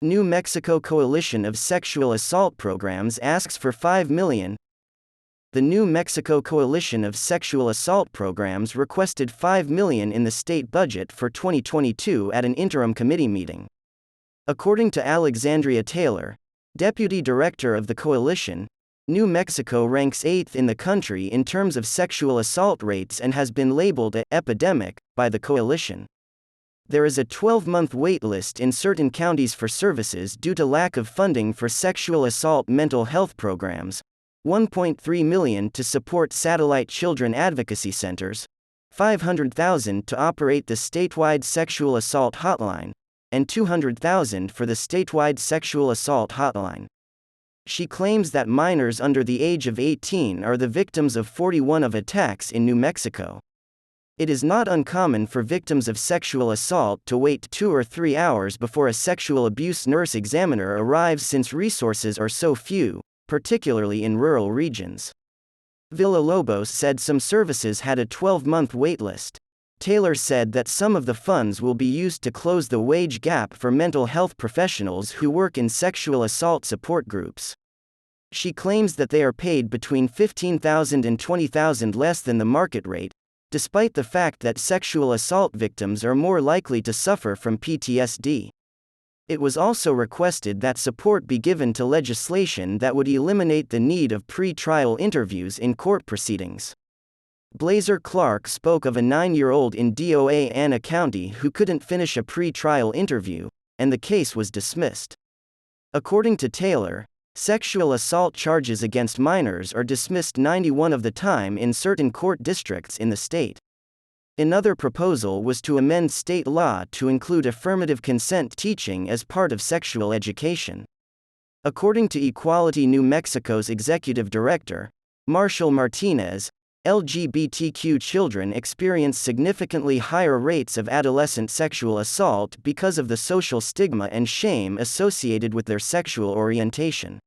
New Mexico Coalition of Sexual Assault Programs asks for $5 million. The New Mexico Coalition of Sexual Assault Programs requested $5 million in the state budget for 2022 at an interim committee meeting. According to Alexandria Taylor, deputy director of the coalition, New Mexico ranks 8th in the country in terms of sexual assault rates and has been labeled an epidemic by the coalition. There is a 12-month wait list in certain counties for services due to lack of funding for sexual assault mental health programs, $1.3 million to support satellite children advocacy centers, $500,000 to operate the statewide sexual assault hotline, and $200,000 for the statewide sexual assault hotline. She claims that minors under the age of 18 are the victims of 41 of attacks in New Mexico. It is not uncommon for victims of sexual assault to wait 2 or 3 hours before a sexual abuse nurse examiner arrives since resources are so few, particularly in rural regions. Villalobos said some services had a 12-month waitlist. Taylor said that some of the funds will be used to close the wage gap for mental health professionals who work in sexual assault support groups. She claims that they are paid between $15,000 and $20,000 less than the market rate, despite the fact that sexual assault victims are more likely to suffer from PTSD. It was also requested that support be given to legislation that would eliminate the need of pre-trial interviews in court proceedings. Blazer Clark spoke of a 9-year-old in DOA Anna County who couldn't finish a pre-trial interview, and the case was dismissed. According to Taylor, sexual assault charges against minors are dismissed 91% of the time in certain court districts in the state. Another proposal was to amend state law to include affirmative consent teaching as part of sexual education. According to Equality New Mexico's executive director, Marshall Martinez, LGBTQ children experience significantly higher rates of adolescent sexual assault because of the social stigma and shame associated with their sexual orientation.